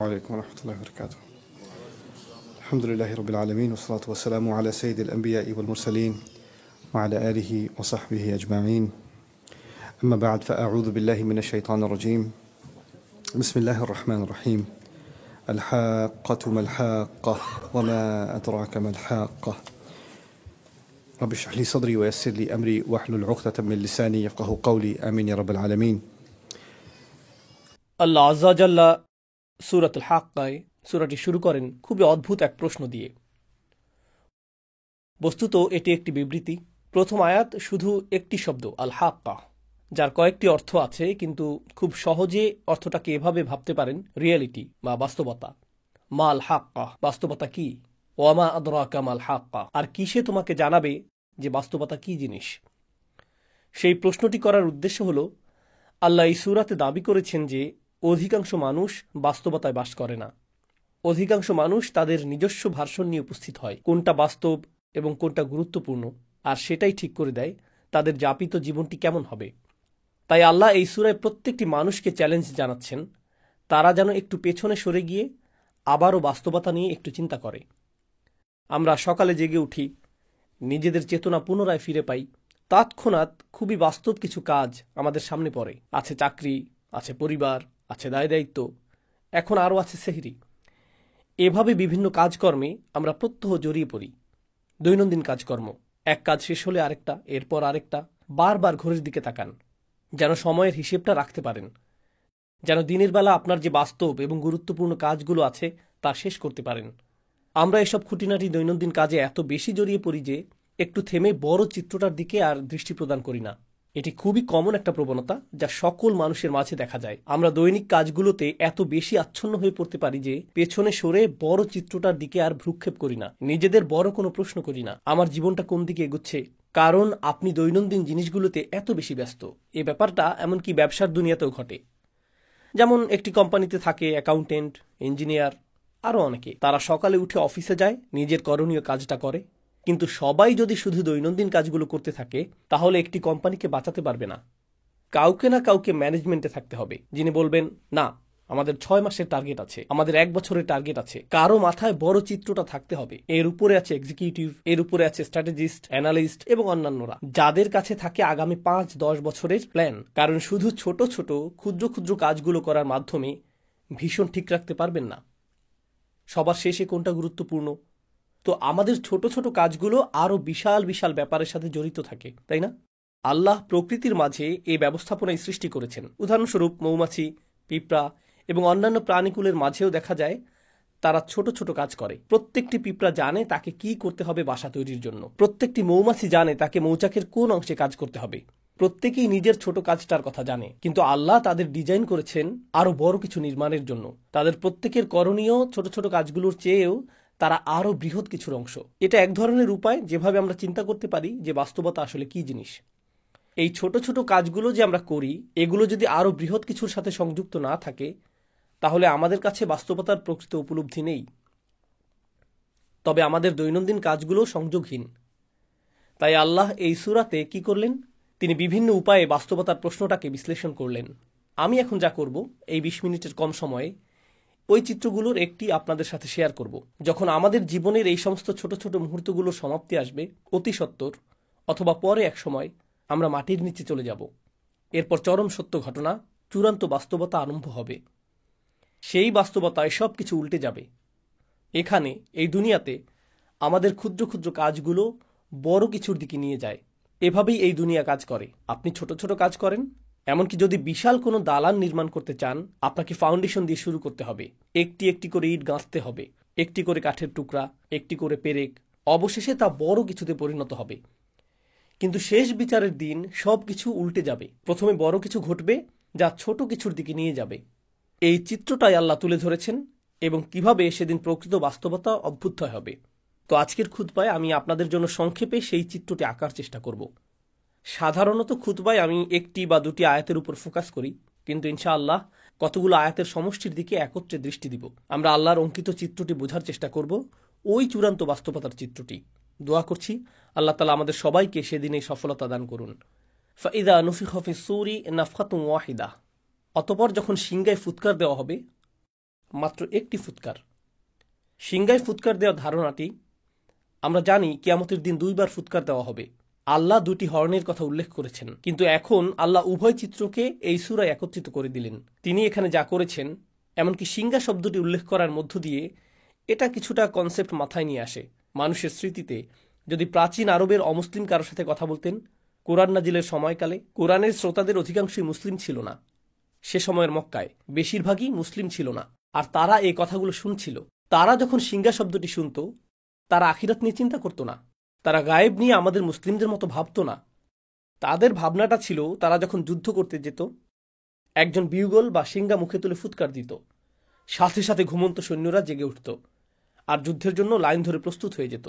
عليكم ورحمة الله وبركاته. الحمد لله رب العالمين والصلاة والسلام على سيد الأنبياء والمرسلين وعلى آله وصحبه أجمعين. أما بعد فأعوذ بالله من الشيطان الرجيم. بسم الله الرحمن الرحيم. الحاقة ما الحاقة وما أدراك ما الحاقة. رب اشرح لي صدري ويسر لي أمري واحلل عقدة من لساني يفقه قولي. آمين يا رب العالمين. আল্লাহ আজ্জা জাল্লা সূরাতুল হাক্কায় সূরাটি শুরু করেন খুবই অদ্ভুত এক প্রশ্ন দিয়ে। বস্তুত এটি একটি বিবৃতি। প্রথম আয়াত শুধু একটি শব্দ আল হাক্কা, যার কয়েকটি অর্থ আছে, কিন্তু খুব সহজে অর্থটাকে এভাবে ভাবতে পারেন রিয়েলিটি বা বাস্তবতা। মাল হাক্কা, বাস্তবতা কি? ওয়ামা আদরাকা মাল হাক্কা, আর কিসে তোমাকে জানাবে যে বাস্তবতা কি জিনিস? সেই প্রশ্নটি করার উদ্দেশ্য হল, আল্লাহ এই সূরাতে দাবি করেছেন যে অধিকাংশ মানুষ বাস্তবতায় বাস করে না। অধিকাংশ মানুষ তাদের নিজস্ব ভার্সন নিয়ে উপস্থিত হয়, কোনটা বাস্তব এবং কোনটা গুরুত্বপূর্ণ, আর সেটাই ঠিক করে দেয় তাদের যাপিত জীবনটি কেমন হবে। তাই আল্লাহ এই সূরায় প্রত্যেকটি মানুষকে চ্যালেঞ্জ জানাচ্ছেন, তারা যেন একটু পেছনে সরে গিয়ে আবারও বাস্তবতা নিয়ে একটু চিন্তা করে। আমরা সকালে জেগে উঠি, নিজেদের চেতনা পুনরায় ফিরে পাই, তৎক্ষণাৎ খুবই বাস্তব কিছু কাজ আমাদের সামনে পড়ে। আছে চাকরি, আছে পরিবার, আছে দায় দায়িত্ব, এখন আরও আছে সেহরি। এভাবে বিভিন্ন কাজকর্মে আমরা প্রত্যহ জড়িয়ে পড়ি। দৈনন্দিন কাজকর্ম, এক কাজ শেষ হলে আরেকটা, এরপর আরেকটা, বারবার ঘড়ির দিকে তাকান, যেন সময়ের হিসেবটা রাখতে পারেন, যেন দিনের বেলা আপনার যে বাস্তব এবং গুরুত্বপূর্ণ কাজগুলো আছে তা শেষ করতে পারেন। আমরা এসব খুঁটিনাটি দৈনন্দিন কাজে এত বেশি জড়িয়ে পড়ি যে একটু থেমে বড় চিত্রটার দিকে আর দৃষ্টি প্রদান করি না। এটি খুবই কমন একটা প্রবণতা যা সকল মানুষের মাঝে দেখা যায়। আমরা দৈনিক কাজগুলোতে এত বেশি আচ্ছন্ন হয়ে পড়তে পারি যে পেছনে সরে বড় চিত্রটার দিকে আর ভ্রুক্ষেপ করি না, নিজেদের বড় কোনো প্রশ্ন করি না, আমার জীবনটা কোন দিকে এগোচ্ছে, কারণ আপনি দৈনন্দিন জিনিসগুলোতে এত বেশি ব্যস্ত। এই ব্যাপারটা এমনকি ব্যবসার দুনিয়াতেও ঘটে। যেমন একটি কোম্পানিতে থাকে অ্যাকাউন্টেন্ট, ইঞ্জিনিয়ার, আরও অনেকে। তারা সকালে উঠে অফিসে যায়, নিজের করণীয় কাজটা করে, কিন্তু সবাই যদি শুধু দৈনন্দিন কাজগুলো করতে থাকে তাহলে একটি কোম্পানিকে বাঁচাতে পারবে না। কাউকে না কাউকে ম্যানেজমেন্টে থাকতে হবে, যিনি বলবেন, না আমাদের 6 মাসের টার্গেট আছে, আমাদের 1 বছরের টার্গেট আছে। কারো মাথায় বড় চিত্রটা থাকতে হবে। এর উপরে আছে এক্সিকিউটিভ, এর উপরে আছে স্ট্র্যাটেজিস্ট, অ্যানালিস্ট এবং অন্যান্যরা, যাদের কাছে থাকে আগামী 5-10 বছরের প্ল্যান। কারণ শুধু ছোট ছোট ক্ষুদ্র ক্ষুদ্র কাজগুলো করার মাধ্যমে ভীষণ ঠিক রাখতে পারবেন না সবার শেষে কোনটা গুরুত্বপূর্ণ। তো আমাদের ছোট ছোট কাজগুলো আরও বিশাল বিশাল ব্যাপারের সাথে জড়িত থাকে, তাই না? আল্লাহ প্রকৃতির মাঝে এই ব্যবস্থাপনায় সৃষ্টি করেছেন। উদাহরণস্বরূপ মৌমাছি, পিঁপড়া এবং অন্যান্য প্রাণীকুলের মাঝেও দেখা যায় তারা ছোট ছোট কাজ করে। প্রত্যেকটি পিঁপড়া জানে তাকে কি করতে হবে বাসা তৈরির জন্য। প্রত্যেকটি মৌমাছি জানে তাকে মৌচাকের কোন অংশে কাজ করতে হবে। প্রত্যেকেই নিজের ছোট কাজটার কথা জানে, কিন্তু আল্লাহ তাদের ডিজাইন করেছেন আরও বড় কিছু নির্মাণের জন্য। তাদের প্রত্যেকের করণীয় ছোট ছোট কাজগুলোর চেয়েও তারা আরও বৃহৎ কিছুর অংশ। এটা এক ধরনের উপায় যেভাবে আমরা চিন্তা করতে পারি যে বাস্তবতা আসলে কি জিনিস। এই ছোট ছোট কাজগুলো যে আমরা করি, এগুলো যদি আরও বৃহৎ কিছুর সাথে সংযুক্ত না থাকে তাহলে আমাদের কাছে বাস্তবতার প্রকৃত উপলব্ধি নেই। তবে আমাদের দৈনন্দিন কাজগুলো সংযোগহীন। তাই আল্লাহ এই সূরাতে কি করলেন? তিনি বিভিন্ন উপায়ে বাস্তবতার প্রশ্নটাকে বিশ্লেষণ করলেন। আমি এখন যা করব এই 20 মিনিটের কম সময়ে, ওই চিত্রগুলোর একটি আপনাদের সাথে শেয়ার করব। যখন আমাদের জীবনের এই সমস্ত ছোট ছোট মুহূর্তগুলোর সমাপ্তি আসবে অতি সত্বর, অথবা পরে এক সময় আমরা মাটির নিচে চলে যাব, এরপর চরম সত্য ঘটনা, চূড়ান্ত বাস্তবতা আরম্ভ হবে। সেই বাস্তবতায় সব কিছু উল্টে যাবে। এখানে এই দুনিয়াতে আমাদের ক্ষুদ্র ক্ষুদ্র কাজগুলো বড় কিছুর দিকে নিয়ে যায়। এভাবেই এই দুনিয়া কাজ করে। আপনি ছোট ছোট কাজ করেন, এমনকি যদি বিশাল কোনো দালান নির্মাণ করতে চান, আপনাকে ফাউন্ডেশন দিয়ে শুরু করতে হবে। একটি একটি করে ইট গাঁথতে হবে, একটি করে কাঠের টুকরা, একটি করে পেরেক, অবশেষে তা বড় কিছুতে পরিণত হবে। কিন্তু শেষ বিচারের দিন সব কিছু উল্টে যাবে। প্রথমে বড় কিছু ঘটবে যা ছোট কিছুর দিকে নিয়ে যাবে। এই চিত্রটাই আল্লাহ তুলে ধরেছেন এবং কিভাবে সেদিন প্রকৃত বাস্তবতা অভ্যুদয় হবে। তো আজকের খুতবায় আমি আপনাদের জন্য সংক্ষেপে সেই চিত্রটি আঁকার চেষ্টা করব। সাধারণত খুতবায় আমি একটি বা দুটি আয়াতের উপর ফোকাস করি, কিন্তু ইনশাআল্লাহ কতগুলো আয়াতের সমষ্টির দিকে একত্রে দৃষ্টি দিব। আমরা আল্লাহর অঙ্কিত চিত্রটি বোঝার চেষ্টা করব, ওই চূড়ান্ত বাস্তবতার চিত্রটি। দোয়া করছি আল্লাহ তাআলা আমাদের সবাইকে সেদিনে সফলতা দান করুন। ফাইদা নুফিখা ফিস সূরি নাফখাতুন ওয়াহিদা, অতঃপর যখন সিংগায় ফুৎকার দেওয়া হবে, মাত্র একটি ফুৎকার। সিংহায় ফুৎকার দেওয়ার ধারণাটি, আমরা জানি কিয়ামতের দিন 2 বার ফুৎকার দেওয়া হবে। আল্লাহ 2টি হর্নের কথা উল্লেখ করেছেন, কিন্তু এখন আল্লাহ উভয় চিত্রকে এই সূরায় একত্রিত করে দিলেন। তিনি এখানে যা করেছেন, এমনকি সিংহা শব্দটি উল্লেখ করার মধ্য দিয়ে এটা কিছুটা কনসেপ্ট মাথায় নিয়ে আসে। মানুষের স্মৃতিতে যদি প্রাচীন আরবের অমুসলিম কারোর সাথে কথা বলতেন কোরআন নাজিলের সময়কালে, কোরআনের শ্রোতাদের অধিকাংশই মুসলিম ছিল না। সে সময়ের মক্কায় বেশিরভাগই মুসলিম ছিল না, আর তারা এই কথাগুলো শুনছিল। তারা যখন সিংহা শব্দটি শুনত, তারা আখিরাত নিয়ে চিন্তা করত না। তারা গায়েব নিয়ে আমাদের মুসলিমদের মতো ভাবত না। তাদের ভাবনাটা ছিল, তারা যখন যুদ্ধ করতে যেত, একজন বিউগল বা সিংহা মুখে তুলে ফুৎকার দিত, সাথে সাথে ঘুমন্ত সৈন্যরা জেগে উঠত আর যুদ্ধের জন্য লাইন ধরে প্রস্তুত হয়ে যেত।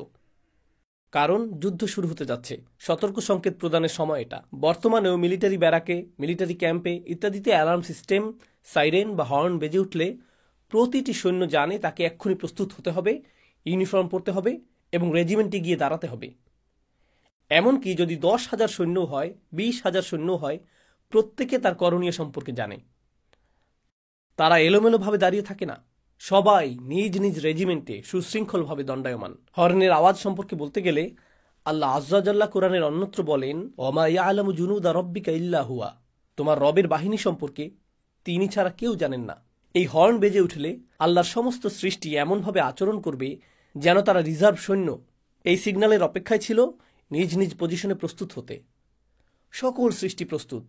কারণ যুদ্ধ শুরু হতে যাচ্ছে, সতর্ক সংকেত প্রদানের সময় এটা। বর্তমানেও মিলিটারি ব্যারাকে, মিলিটারি ক্যাম্পে ইত্যাদিতে অ্যালার্ম সিস্টেম, সাইরেন বা হর্ন বেজে উঠলে প্রতিটি সৈন্য জানে তাকে এক্ষুনি প্রস্তুত হতে হবে, ইউনিফর্ম পরতে হবে এবং রেজিমেন্টে গিয়ে দাঁড়াতে হবে। এমনকি যদি 10,000 সৈন্য হয়, 20,000 সৈন্য হয়, প্রত্যেকে তার করণীয় সম্পর্কে জানে। তারা এলোমেলোভাবে দাঁড়িয়ে থাকে না, সবাই নিজ নিজ রেজিমেন্টে সুশৃঙ্খলভাবে দণ্ডায়মান। হর্নের আওয়াজ সম্পর্কে বলতে গেলে আল্লাহ আজ্জা জাল্লা কোরআনের অন্যত্র বলেন, ওমা ইয়ালামু জুনুদা রব্বিকা ইল্লা হুয়া, তোমার রবের বাহিনী সম্পর্কে তিনি ছাড়া কেউ জানেন না। এই হর্ন বেজে উঠলে আল্লাহর সমস্ত সৃষ্টি এমনভাবে আচরণ করবে যেন তারা রিজার্ভ সৈন্য। এই সিগন্যালের অপেক্ষায় ছিল নিজ নিজ পজিশনে প্রস্তুত হতে। সকল সৃষ্টি প্রস্তুত।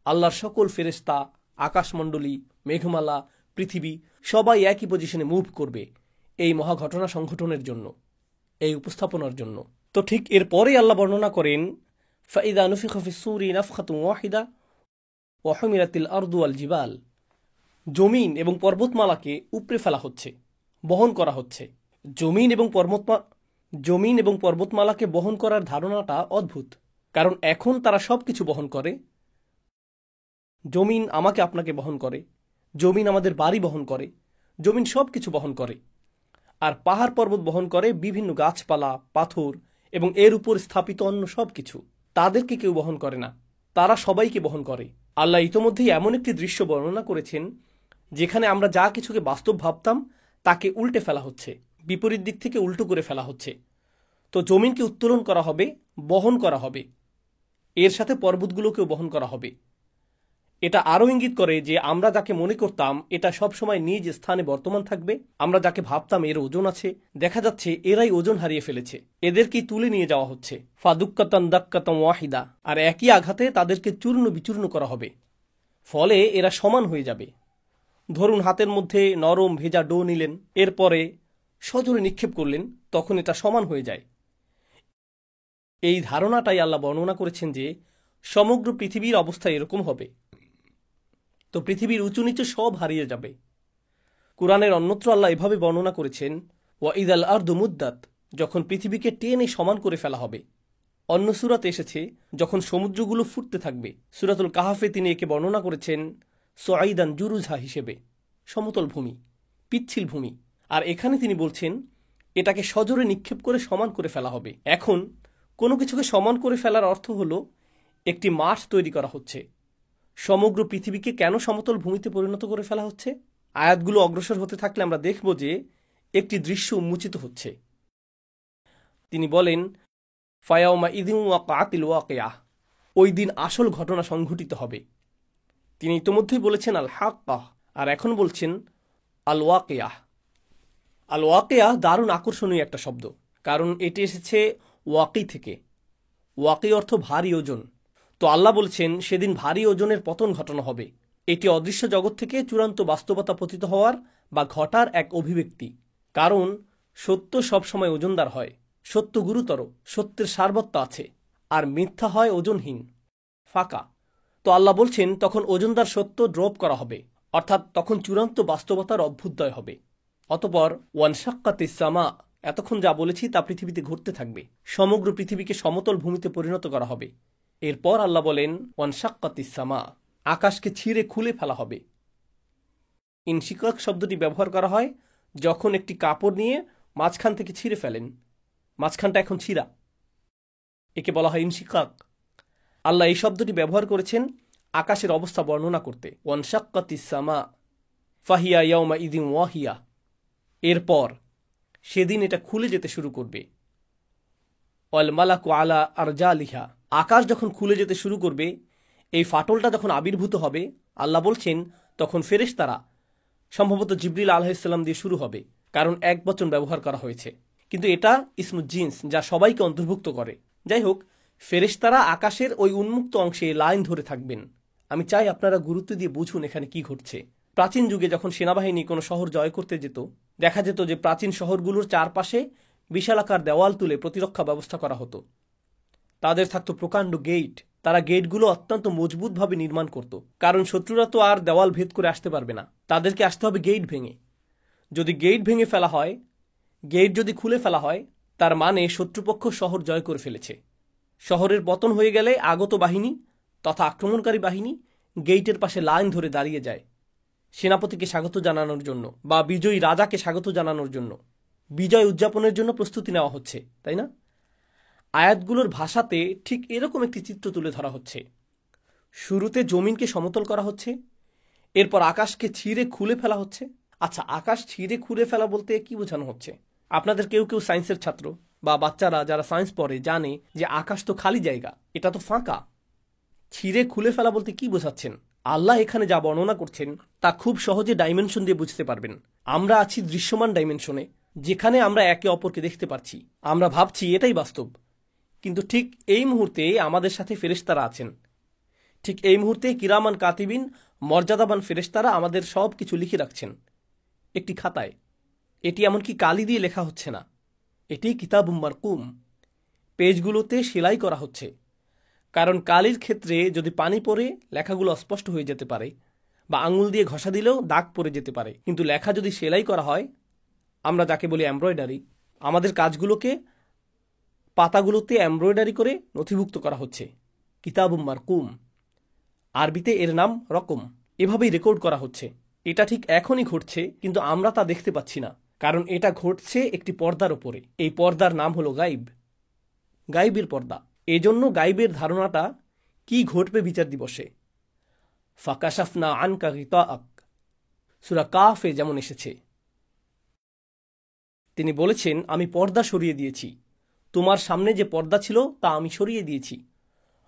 আল্লাহর সকল ফেরেশতা, আকাশমণ্ডলী, মেঘমালা, পৃথিবী সবাই একই পজিশনে মুভ করবে এই মহা ঘটনা সংঘটনের জন্য, এই উপস্থাপনার জন্য। তো ঠিক এরপরেই আল্লাহ বর্ণনা করেন, ফাইদা নুফিখা ফিস-সূরি নাফখাতুন ওয়াহিদা ওয়া হুমিলাতিল আরদু ওয়াল জিবাল, জমিন এবং পর্বতমালাকে উপড়ে ফেলা হচ্ছে, বহন করা হচ্ছে। জমিন এবং পর্বতমালাকে বহন করার ধারণাটা অদ্ভুত, কারণ এখন তারা সবকিছু বহন করে। জমিন আমাকে আপনাকে বহন করে, জমিন আমাদের বাড়ি বহন করে, জমিন সবকিছু বহন করে। আর পাহাড় পর্বত বহন করে বিভিন্ন গাছপালা, পাথর এবং এর উপর স্থাপিত অন্য সবকিছু। তাদেরকে কেউ বহন করে না, তারা সবাইকে বহন করে। আল্লাহ ইতোমধ্যেই এমন একটি দৃশ্য বর্ণনা করেছেন যেখানে আমরা যা কিছুকে বাস্তব ভাবতাম তাকে উল্টে ফেলা হচ্ছে, বিপরীত দিক থেকে উল্টো করে ফেলা হচ্ছে। তো জমিনকে উত্তোলন করা হবে, বহন করা হবে, এর সাথে পর্বতগুলোকেও বহন করা হবে। এটা আরও ইঙ্গিত করে যে আমরা যাকে মনে করতাম এটা সবসময় নিজ স্থানে বর্তমান থাকবে, আমরা যাকে ভাবতাম এর ওজন আছে, দেখা যাচ্ছে এরাই ওজন হারিয়ে ফেলেছে, এদেরকেই তুলে নিয়ে যাওয়া হচ্ছে। ফাদুক্কাতান দাক্কাতাম ওয়াহিদা, আর একই আঘাতে তাদেরকে চূর্ণ বিচূর্ণ করা হবে। ফলে এরা সমান হয়ে যাবে। ধরুন হাতের মধ্যে নরম ভেজা ডো নিলেন, এরপরে সজোরে নিক্ষেপ করলেন, তখন এটা সমান হয়ে যায়। এই ধারণাটাই আল্লাহ বর্ণনা করেছেন যে সমগ্র পৃথিবীর অবস্থা এরকম হবে। তো পৃথিবীর উঁচু নিচু সব হারিয়ে যাবে। কুরআনের অন্যত্র আল্লাহ এভাবে বর্ণনা করেছেন, ওয়াইদাল আরদু মুদ্দাত, যখন পৃথিবীকে টেনে সমান করে ফেলা হবে। অন্য সূরাতে এসেছে যখন সমুদ্রগুলো ফুটতে থাকবে। সূরাতুল কাহাফে তিনি একে বর্ণনা করেছেন সুআইদান জুরুজা হিসেবে, সমতল ভূমি, পিচ্ছিল ভূমি। আর এখানে তিনি বলছেন এটাকে সজোরে নিক্ষেপ করে সমান করে ফেলা হবে। এখন কোনো কিছুকে সমান করে ফেলার অর্থ হলো একটি মাঠ তৈরি করা হচ্ছে। সমগ্র পৃথিবীকে কেন সমতল ভূমিতে পরিণত করে ফেলা হচ্ছে? আয়াতগুলো অগ্রসর হতে থাকলে আমরা দেখব যে একটি দৃশ্য উন্মোচিত হচ্ছে। তিনি বলেন, ফায়াউমা ইদিন ওয়াকাতিল ওয়াকিয়া, ওই দিন আসল ঘটনা সংঘটিত হবে। তিনি ইতোমধ্যেই বলেছেন আল হাক্কাহ, আর এখন বলছেন আল ওয়াকিয়া। আল ওয়াকিয়া দারুণ আকর্ষণীয় একটা শব্দ, কারণ এটি এসেছে ওয়াকি থেকে। ওয়াকি অর্থ ভারী ওজন। তো আল্লাহ বলছেন সেদিন ভারী ওজনের পতন ঘটানো হবে। এটি অদৃশ্য জগৎ থেকে চূড়ান্ত বাস্তবতা পতিত হওয়ার বা ঘটার এক অভিব্যক্তি। কারণ সত্য সবসময় ওজনদার হয়, সত্য গুরুতর, সত্যের সারবত্য আছে, আর মিথ্যা হয় ওজনহীন, ফাঁকা। তো আল্লাহ বলছেন তখন ওজনদার সত্য ড্রপ করা হবে, অর্থাৎ তখন চূড়ান্ত বাস্তবতার অভ্যুদয় হবে। অতপর ওয়ানশাক্কাতিস সামা, এতক্ষণ যা বলেছি তা পৃথিবীতে ঘটতে থাকবে। সমগ্র পৃথিবীকে সমতল ভূমিতে পরিণত করা হবে। এরপর আল্লাহ বলেন ওয়ানশাক্কাতিস সামা, আকাশকে ছিঁড়ে খুলে ফেলা হবে। ইনশিকাক শব্দটি ব্যবহার করা হয় যখন একটি কাপড় নিয়ে মাঝখান থেকে ছিঁড়ে ফেলেন, মাঝখানটা এখন ছিঁড়া, একে বলা হয় ইনশিকাক। আল্লাহ এই শব্দটি ব্যবহার করেছেন আকাশের অবস্থা বর্ণনা করতে। ওয়ানশাক্কাতিস সামা ফাহিয়া ইয়াউমা ইদিন ওয়াহিয়া, এরপর সেদিন এটা খুলে যেতে শুরু করবে। অল মালাকু আলা আরজালিহা, আকাশ যখন খুলে যেতে শুরু করবে, এই ফাটলটা যখন আবির্ভূত হবে, আল্লাহ বলছেন তখন ফেরেশতারা, সম্ভবত জিবরিল আলাইহিসসালাম দিয়ে শুরু হবে, কারণ এক বচন ব্যবহার করা হয়েছে, কিন্তু এটা ইসমু জিন্স, যা সবাইকে অন্তর্ভুক্ত করে। যাই হোক, ফেরেশতারা আকাশের ওই উন্মুক্ত অংশে লাইন ধরে থাকবেন। আমি চাই আপনারা গুরুত্ব দিয়ে বুঝুন এখানে কি ঘটছে। প্রাচীন যুগে যখন সেনাবাহিনী কোনো শহর জয় করতে যেত, দেখা যেত যে প্রাচীন শহরগুলোর চারপাশে বিশালাকার দেওয়াল তুলে প্রতিরক্ষা ব্যবস্থা করা হতো। তাদের থাকতো প্রকাণ্ড গেট। তারা গেটগুলো অত্যন্ত মজবুতভাবে নির্মাণ করত, কারণ শত্রুরা তো আর দেওয়াল ভেদ করে আসতে পারবে না, তাদেরকে আসতে হবে গেট ভেঙে। যদি গেট ভেঙে ফেলা হয়, গেট যদি খুলে ফেলা হয়, তার মানে শত্রুপক্ষ শহর জয় করে ফেলেছে। শহরের পতন হয়ে গেলে আগত বাহিনী তথা আক্রমণকারী বাহিনী গেইটের পাশে লাইন ধরে দাঁড়িয়ে যায়, সেনাপতিকে স্বাগত জানানোর জন্য বা বিজয়ী রাজাকে স্বাগত জানানোর জন্য, বিজয় উদযাপনের জন্য প্রস্তুতি নেওয়া হচ্ছে, তাই না? আয়াতগুলোর ভাষাতে ঠিক এরকম একটি চিত্র তুলে ধরা হচ্ছে। শুরুতে জমিনকে সমতল করা হচ্ছে, এরপর আকাশকে ছিঁড়ে খুলে ফেলা হচ্ছে। আচ্ছা, আকাশ ছিঁড়ে খুলে ফেলা বলতে কি বোঝানো হচ্ছে? আপনাদের কেউ কেউ সায়েন্সের ছাত্র বা বাচ্চারা যারা সায়েন্স পড়ে জানে যে আকাশ তো খালি জায়গা, এটা তো ফাঁকা। ছিঁড়ে খুলে ফেলা বলতে কি বোঝাচ্ছেন? আল্লাহ এখানে যা বর্ণনা করছেন তা খুব সহজে ডাইমেনশন দিয়ে বুঝতে পারবেন। আমরা আছি দৃশ্যমান ডাইমেনশনে, যেখানে আমরা একে অপরকে দেখতে পাচ্ছি, আমরা ভাবছি এটাই বাস্তব। কিন্তু ঠিক এই মুহূর্তে আমাদের সাথে ফেরেশতারা আছেন। ঠিক এই মুহূর্তে কিরামান কাতিবিন, মর্যাদাবান ফেরেশতারা আমাদের সব কিছু লিখে রাখছেন একটি খাতায়। এটি এমনকি কালি দিয়ে লেখা হচ্ছে না, এটি কিতাবুম মারকুম, পেজগুলোতে সেলাই করা হচ্ছে। কারণ কালির ক্ষেত্রে যদি পানি পড়ে লেখাগুলো অস্পষ্ট হয়ে যেতে পারে, বা আঙুল দিয়ে ঘষা দিলেও দাগ পড়ে যেতে পারে। কিন্তু লেখা যদি সেলাই করা হয়, আমরা যাকে বলি এমব্রয়ডারি, আমাদের কাজগুলোকে পাতাগুলোতে এমব্রয়ডারি করে নথিভুক্ত করা হচ্ছে, কিতাবুম মারকুম। আরবিতে এর নাম রকম। এভাবেই রেকর্ড করা হচ্ছে। এটা ঠিক এখনই ঘটছে, কিন্তু আমরা তা দেখতে পাচ্ছি না, কারণ এটা ঘটছে একটি পর্দার ওপরে। এই পর্দার নাম হলো গাইব, গাইবের পর্দা। এজন্য গাইবের ধারণাটা কি ঘটবে বিচার দিবসে। ফাকাশাফনা আনকা গিতাআক, সূরা কাফে যেমন এসেছে। তিনি বলেছেন, আমি পর্দা সরিয়ে দিয়েছি, তোমার সামনে যে পর্দা ছিল তা আমি সরিয়ে দিয়েছি।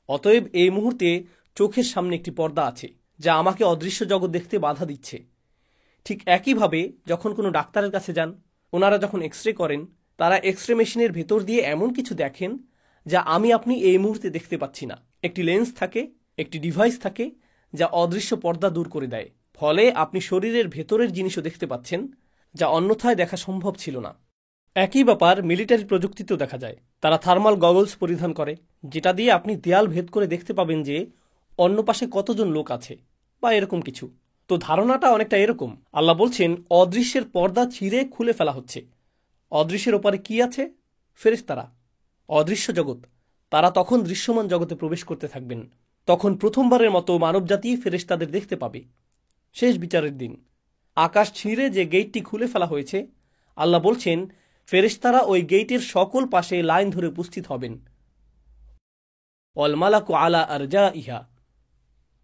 অতএব এই মুহূর্তে চোখের সামনে একটি পর্দা আছে, যা আমাকে অদৃশ্য জগৎ দেখতে বাধা দিচ্ছে। ঠিক একইভাবে যখন কোনো ডাক্তারের কাছে যান, ওনারা যখন এক্সরে করেন, তারা এক্সরে মেশিনের ভেতর দিয়ে এমন কিছু দেখেন যা আমি আপনি এই মুহূর্তে দেখতে পাচ্ছি না। একটি লেন্স থাকে, একটি ডিভাইস থাকে, যা অদৃশ্য পর্দা দূর করে দেয়। ফলে আপনি শরীরের ভেতরের জিনিসও দেখতে পাচ্ছেন, যা অন্যথায় দেখা সম্ভব ছিল না। একই ব্যাপার মিলিটারি প্রযুক্তিতেও দেখা যায়। তারা থার্মাল গগলস পরিধান করে, যেটা দিয়ে আপনি দেয়াল ভেদ করে দেখতে পাবেন যে অন্য পাশে কতজন লোক আছে বা এরকম কিছু। তো ধারণাটা অনেকটা এরকম। আল্লাহ বলছেন অদৃশ্যের পর্দা ছিঁড়ে খুলে ফেলা হচ্ছে। অদৃশ্যের ওপারে কি আছে? ফেরেশতারা, অদৃশ্য জগৎ। তারা তখন দৃশ্যমান জগতে প্রবেশ করতে থাকবেন। তখন প্রথমবারের মতো মানবজাতি ফেরেশতাদের দেখতে পাবে। শেষ বিচারের দিন আকাশ ছিঁড়ে যে গেটটি খুলে ফেলা হয়েছে, আল্লাহ বলছেন ফেরেশতারা ওই গেটের সকল পাশে লাইন ধরে উপস্থিত হবেন। ওয়াল মালাকু আলা আরজাইহা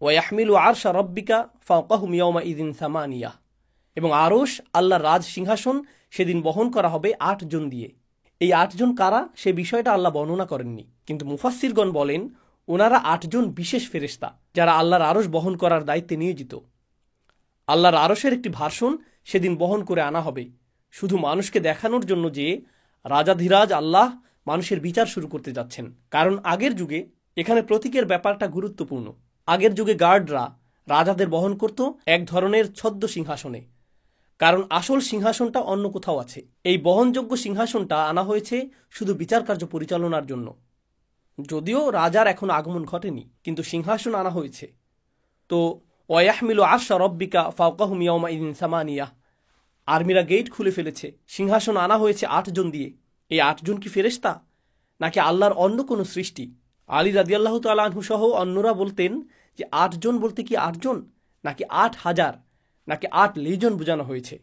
ওয়া ইয়াহমিলু আরশা রাব্বিকা ফাওকাহুম ইয়াওমাইযিন সামানিয়া, এবং আরশ, আল্লাহর রাজ সিংহাসন, সেদিন বহন করা হবে 8 জন দিয়ে। এই 8 জন কারা সে বিষয়টা আল্লাহ বর্ণনা করেননি, কিন্তু মুফাসসিরগণ বলেন ওনারা 8 জন বিশেষ ফেরেশতা, যারা আল্লাহর আরশ বহন করার দায়িত্বে নিয়োজিত। আল্লাহর আরশের একটি ভার্সন সেদিন বহন করে আনা হবে, শুধু মানুষকে দেখানোর জন্য যে রাজাধিরাজ আল্লাহ মানুষের বিচার শুরু করতে যাচ্ছেন। কারণ আগের যুগে এখানে প্রতীকের ব্যাপারটা গুরুত্বপূর্ণ। আগের যুগে গার্ডরা রাজাদের বহন করত এক ধরনের ছদ্ম সিংহাসনে, কারণ আসল সিংহাসনটা অন্য কোথাও আছে। এই বহনযোগ্য সিংহাসনটা আনা হয়েছে শুধু বিচার কার্য পরিচালনার জন্য। যদিও রাজার এখন আগমন ঘটেনি, কিন্তু সিংহাসন আনা হয়েছে। তো ওয়াহমিলু আরশা রাব্বিকা ফাওকাহুম ইয়াওমাইযিন সামানিয়া, আর্মিরা গেট খুলে ফেলেছে, সিংহাসন আনা হয়েছে 8 জন দিয়ে। এই 8 জন কি ফেরেশতা নাকি আল্লাহর অন্য কোনো সৃষ্টি? আলী রাদিয়াল্লাহু তাআলা আনহু সহ অন্যরা বলতেন যে 8 জন বলতে কি 8 জন, নাকি 8,000, নাকি 8 লেজিয়ন বোঝানো হয়েছে।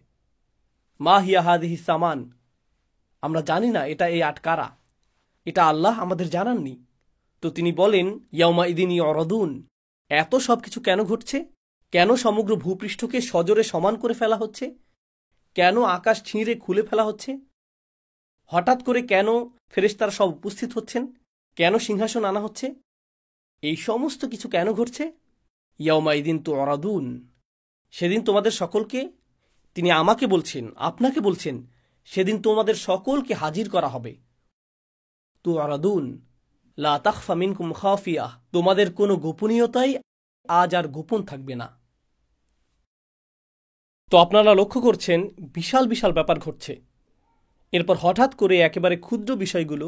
মা হিয়া হাদিহি সামান, আমরা জানি না এটা এই 8 কারা, এটা আল্লাহ আমাদের জানাননি। তো তিনি বলেন ইয়াউমাইযিন ইউরাদুন, এত সব কিছু কেন ঘটছে? কেন সমগ্র ভূপৃষ্ঠকে সজোরে সমান করে ফেলা হচ্ছে? কেন আকাশ ছিঁড়ে খুলে ফেলা হচ্ছে? হঠাৎ করে কেন ফেরেশতারা সব উপস্থিত হচ্ছেন? কেন সিংহাসন আনা হচ্ছে? এই সমস্ত কিছু কেন ঘটছে? ইয়াউমাইদিন তুরাদুন, সেদিন তোমাদের সকলকে, তিনি আমাকে বলছেন, আপনাকে বলছেন, সেদিন তোমাদের সকলকে হাজির করা হবে। তুরাদুন লা তাখফা মিনকুম খাফিয়া, তোমাদের কোনো গোপনীয়তাই আজ আর গোপন থাকবে না। তো আপনারা লক্ষ্য করছেন বিশাল বিশাল ব্যাপার ঘটছে। এরপর হঠাৎ করে একেবারে ক্ষুদ্র বিষয়গুলো,